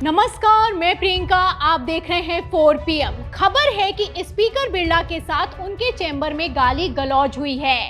नमस्कार, मैं प्रियंका। आप देख रहे हैं 4 PM। खबर है कि स्पीकर बिरला के साथ उनके चैम्बर में गाली गलौज हुई है।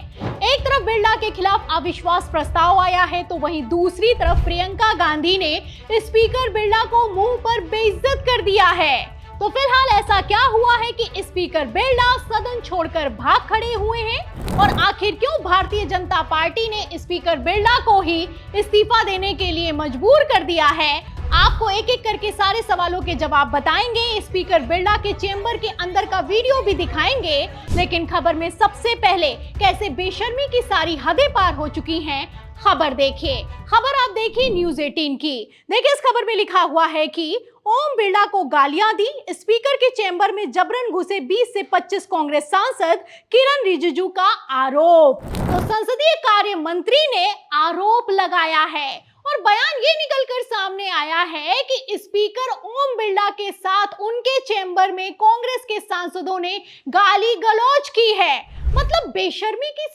एक तरफ बिरला के खिलाफ अविश्वास प्रस्ताव आया है, तो वहीं दूसरी तरफ प्रियंका गांधी ने स्पीकर बिरला को मुंह पर बेइज्जत कर दिया है। तो फिलहाल ऐसा क्या हुआ है कि स्पीकर बिरला सदन छोड़कर भाग खड़े हुए हैं, और आखिर क्यों भारतीय जनता पार्टी ने स्पीकर बिरला को ही इस्तीफा देने के लिए मजबूर कर दिया है? आपको एक एक करके सारे सवालों के जवाब बताएंगे। स्पीकर बिरला के चेंबर के अंदर का वीडियो भी दिखाएंगे। लेकिन खबर में सबसे पहले कैसे बेशर्मी की सारी हदें पार हो चुकी हैं, खबर देखिए। खबर आप देखिए न्यूज़ 18 की। देखिए, इस खबर में लिखा हुआ है कि ओम बिरला को गालियां दी, स्पीकर के चेंबर में जबरन घुसे 20 से 25 कांग्रेस सांसद, किरण रिजिजू का आरोप। तो संसदीय कार्य मंत्री ने आरोप लगाया है और बयान ये निकलकर सामने आया है कि स्पीकर ओम बिरला के साथ उनके चेंबर में कांग्रेस के सांसदों ने गाली गलौज की है। मतलब बेशर्मी की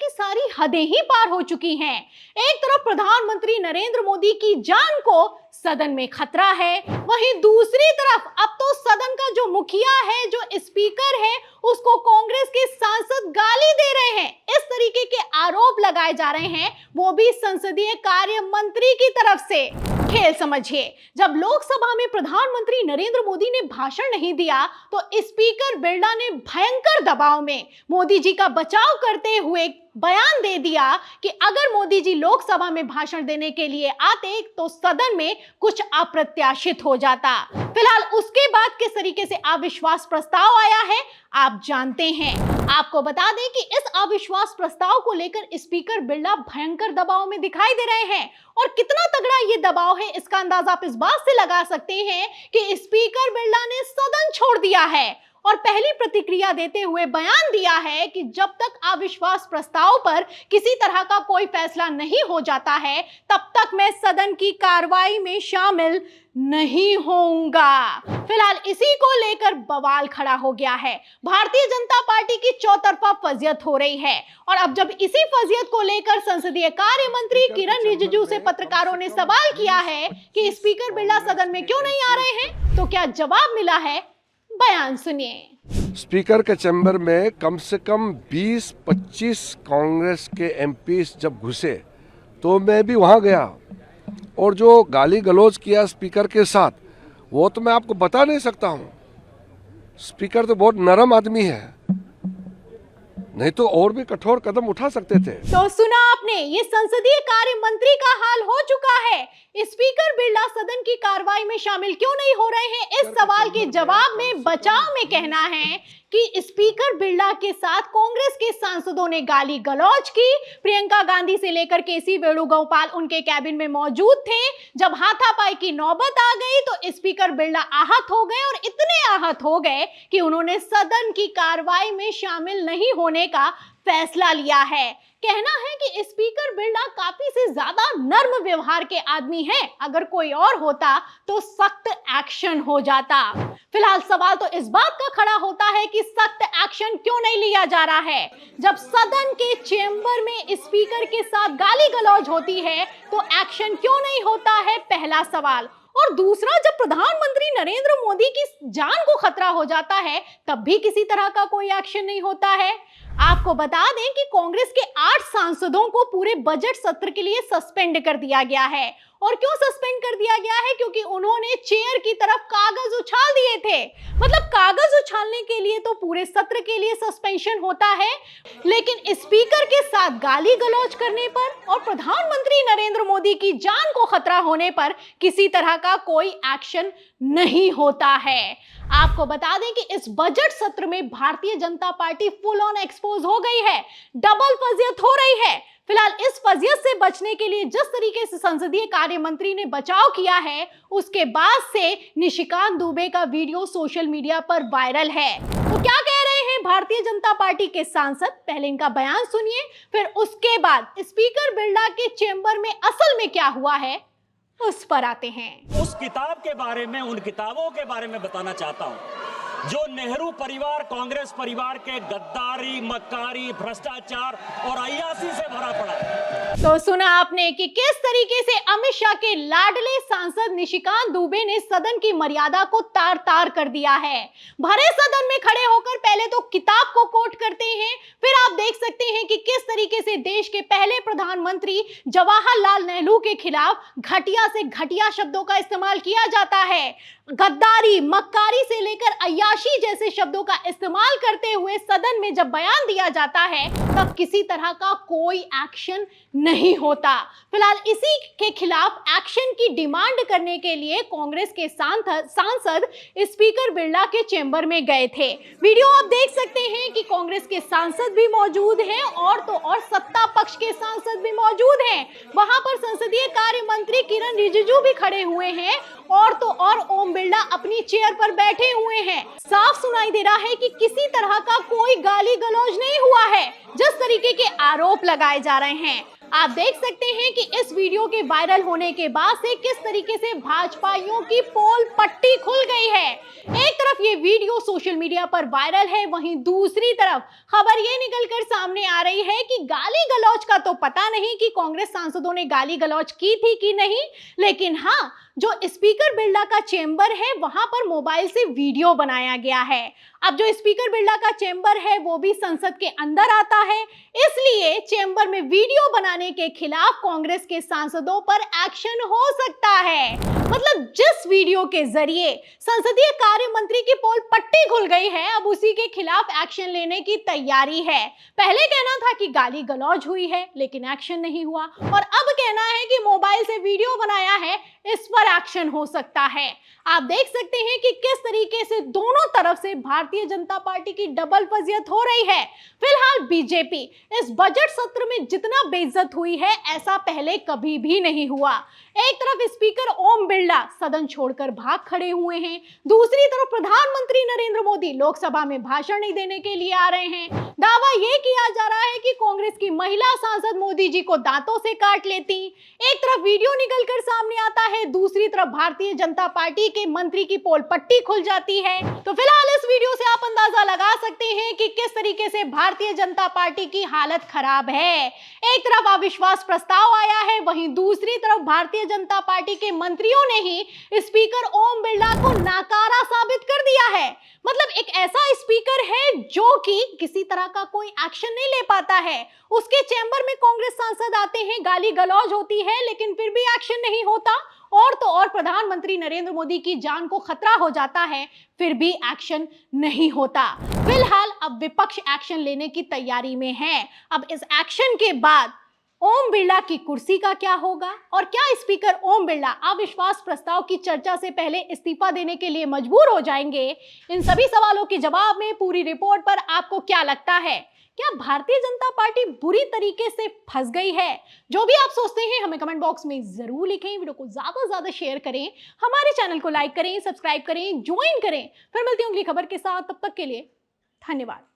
सारी हदें ही पार हो चुकी हैं। एक तरफ प्रधानमंत्री नरेंद्र मोदी की जान को सदन में खतरा है, वहीं दूसरी तरफ अब तो सदन का जो मुखिया है, जो स्पीकर है, उसको कांग्रेस के सांसद गाली दे रहे हैं। इस तरीके के आरोप लगाए जा रहे हैं, वो भी संसदीय कार्य मंत्री की तरफ से। खेल समझिए, जब लोकसभा में प्रधानमंत्री नरेंद्र मोदी ने भाषण नहीं दिया, तो स्पीकर बिरला ने भयंकर दबाव में मोदी जी का बचाव करते हुए बयान दे दिया कि अगर मोदी जी लोकसभा में भाषण देने के लिए आते तो सदन में कुछ अप्रत्याशित हो जाता। फिलहाल उसके बाद किस तरीके से अविश्वास प्रस्ताव आया है आप जानते हैं। आपको बता दें कि इस अविश्वास प्रस्ताव को लेकर स्पीकर बिरला भयंकर दबाव में दिखाई दे रहे हैं, और कितना तगड़ा ये दबाव है इसका अंदाजा आप इस बात से लगा सकते हैं कि स्पीकर बिरला ने सदन छोड़ दिया है और पहली प्रतिक्रिया देते हुए बयान दिया है कि जब तक अविश्वास प्रस्ताव पर किसी तरह का कोई फैसला नहीं हो जाता है, तब तक मैं सदन की कार्रवाई में शामिल नहीं होऊंगा। फिलहाल इसी को लेकर बवाल खड़ा हो गया है। भारतीय जनता पार्टी की चौतरफा फजियत हो रही है, और अब जब इसी फजियत को लेकर संसदीय कार्य मंत्री किरण रिजिजू से पत्रकारों ने सवाल किया है कि स्पीकर बिरला सदन में क्यों नहीं आ रहे हैं, तो क्या जवाब मिला है, बयान सुनिए। स्पीकर के चैम्बर में कम से कम 20-25 कांग्रेस के एमपीस जब घुसे तो मैं भी वहां गया, और जो गाली गलौज किया स्पीकर के साथ वो तो मैं आपको बता नहीं सकता हूं। स्पीकर तो बहुत नरम आदमी है, नहीं तो और भी कठोर कदम उठा सकते थे। तो सुना आपने, ये संसदीय कार्य मंत्री का हाल हो चुका है। स्पीकर बिरला सदन की कार्रवाई में शामिल क्यों नहीं हो रहे हैं, इस सवाल के जवाब में बचाव में कहना है कि स्पीकर बिरला के साथ कांग्रेस के सांसदों ने गाली गलौज की। प्रियंका गांधी से लेकर केसी वेणुगोपाल उनके कैबिन में मौजूद थे। जब हाथापाई की नौबत आ गई तो स्पीकर बिरला आहत हो गए, और इतने आहत हो गए कि उन्होंने सदन की कार्रवाई में शामिल नहीं होने का फैसला लिया है। कहना है कि स्पीकर बिरला काफी से ज्यादा नर्म व्यवहार के आदमी हैं। अगर कोई और होता तो सख्त एक्शन हो जाता। फिलहाल सवाल तो इस बात का खड़ा होता है कि सख्त एक्शन क्यों नहीं लिया जा रहा है। जब सदन के चेंबर में स्पीकर के साथ गाली गलौज होती है तो एक्शन क्यों नहीं होता है, पहला सवाल। और दूसरा, जब प्रधानमंत्री नरेंद्र मोदी की जान को खतरा हो जाता है तब भी किसी तरह का कोई एक्शन नहीं होता है। आपको बता दें कि कांग्रेस के 8 सांसदों को पूरे बजट सत्र के लिए सस्पेंड कर दिया गया है। और क्यों सस्पेंड कर दिया गया है? क्योंकि उन्होंने चेयर की तरफ कागज उछाल दिए थे। मतलब कागज उछालने के लिए तो पूरे सत्र के लिए सस्पेंशन होता है, लेकिन स्पीकर के साथ गाली गलौज करने पर और प्रधानमंत्री नरेंद्र मोदी की जान को खतरा होने पर किसी तरह का कोई एक्शन नहीं होता है। आपको बता दें कि इस बजट सत्र में Bharatiya Janata party full on expose हो गई है, डबल फजियत हो रही है। फिलहाल इस फजियत से बचने के लिए जिस तरीके से संसदीय कार्य मंत्री ने बचाव किया है, उसके बाद से निशिकांत दुबे का वीडियो सोशल मीडिया पर वायरल है। तो क्या कह रहे हैं भारतीय जनता पार्टी के सांसद, पहले इनका बयान सुनिए, फिर उसके बाद स्पीकर बिरला के चेंबर में असल में क्या हुआ है उस पर आते हैं। उस किताब के बारे में, उन किताबों के बारे में बताना चाहता हूं जो नेहरू परिवार कांग्रेस परिवार के गद्दारी, मक्कारी, भ्रष्टाचार और अय्यासी से भरा पड़ा है। तो सुना आपने कि किस तरीके से अमित शाह के लाडले सांसद निशिकांत दुबे ने सदन की मर्यादा को तार तार कर दिया है। भरे सदन में खड़े होकर पहले तो किताब को कोट करते हैं, फिर आप देख सकते हैं कि किस तरीके से देश के पहले प्रधानमंत्री जवाहरलाल नेहरू के खिलाफ घटिया से घटिया शब्दों का इस्तेमाल किया जाता है। गद्दारी, मक्कारी से लेकर अय्याशी जैसे शब्दों का इस्तेमाल करते हुए सदन में जब बयान दिया जाता है तब किसी तरह का कोई एक्शन नहीं होता। फिलहाल इसी के खिलाफ एक्शन की डिमांड करने के लिए कांग्रेस के सांसद स्पीकर बिरला के चेंबर में गए थे। वीडियो आप देख सकते हैं कि कांग्रेस के सांसद भी मौजूद हैं और तो और सत्ता पक्ष के सांसद भी मौजूद हैं। वहां पर संसदीय कार्य मंत्री किरण रिजिजू भी खड़े हुए हैं और तो और ओम बिरला अपनी चेयर पर बैठे हुए हैं। साफ सुनाई दे रहा है कि किसी तरह का कोई गाली गलौज नहीं हुआ है, जिस तरीके के आरोप लगाए जा रहे हैं। आप देख सकते हैं कि इस वीडियो के वायरल होने के बाद से किस तरीके से भाजपाइयों की पोल पट्टी खुल गई है। एक तरफ ये वीडियो सोशल मीडिया पर वायरल है, वहीं दूसरी तरफ खबर ये निकलकर सामने आ रही है कि गाली गलौज का तो पता नहीं कि कांग्रेस सांसदों ने गाली गलौज की थी कि नहीं, लेकिन हाँ, जो स्पीकर बिरला का चेंबर है वहां पर मोबाइल से वीडियो बनाया गया है। अब जो स्पीकर बिरला का चेंबर है वो भी संसद के अंदर आता है, इसलिए चेंबर में वीडियो बनाने के खिलाफ कांग्रेस के सांसदों पर एक्शन हो सकता है। मतलब जिस वीडियो के जरिए संसदीय कार्य मंत्री की पोल पट्टी खुल गई है, अब उसी के खिलाफ एक्शन लेने की तैयारी है। पहले कहना था कि गाली गलौज हुई है लेकिन एक्शन नहीं हुआ, और अब कहना है कि मोबाइल से वीडियो बनाया है, इस पर एक्शन हो सकता है। आप देख सकते हैं कि किस तरीके से दोनों तरफ से भारतीय जनता पार्टी की डबल फजियत हो रही है। फिलहाल बीजेपी इस बजट सत्र में जितना बेइज्जत हुई है ऐसा पहले कभी भी नहीं हुआ। एक तरफ स्पीकर ओम बिरला सदन छोड़कर भाग खड़े हुए हैं, दूसरी तरफ प्रधानमंत्री नरेंद्र मोदी लोकसभा में भाषण नहीं देने के लिए आ रहे हैं। दावा यह किया जा रहा है कि कांग्रेस की महिला सांसद मोदी जी को दांतों से काट लेती। एक तरफ वीडियो निकलकर सामने आता है, दूसरी तरफ भारतीय जनता पार्टी के मंत्री की पोल पट्टी खुल जाती है। तो फिलहाल इस वीडियो से आप अंदाजा लगा सकते हैं कि किस तरीके से भारतीय जनता पार्टी की हालत खराब है। एक तरफ अविश्वास प्रस्ताव आया है, वहीं दूसरी तरफ भारतीय जनता पार्टी के मंत्रियों ने ही स्पीकर ओम बिरला को नाकारा साबित कर दिया है। मतलब एक ऐसा स्पीकर है जो कि किसी तरह का कोई एक्शन नहीं ले पाता है। उसके चैम्बर में कांग्रेस सांसद आते हैं, गाली गलौज होती है, लेकिन फिर भी एक्शन नहीं होता, और तो और प्रधानमंत्री नरेंद्र मोदी की जान को खतरा हो जाता है, फिर भी एक्शन नहीं होता। फिलहाल अब विपक्ष एक्शन लेने की तैयारी में है। अब इस एक्शन के बाद ओम बिरला की कुर्सी का क्या होगा, और क्या स्पीकर ओम बिरला अविश्वास प्रस्ताव की चर्चा से पहले इस्तीफा देने के लिए मजबूर हो जाएंगे? इन सभी सवालों के जवाब में पूरी रिपोर्ट पर आपको क्या लगता है? क्या भारतीय जनता पार्टी बुरी तरीके से फंस गई है? जो भी आप सोचते हैं हमें कमेंट बॉक्स में जरूर लिखें। वीडियो को ज्यादा से ज्यादा शेयर करें, हमारे चैनल को लाइक करें, सब्सक्राइब करें, ज्वाइन करें। फिर मिलती हूँ अगली खबर के साथ, तब तक के लिए धन्यवाद।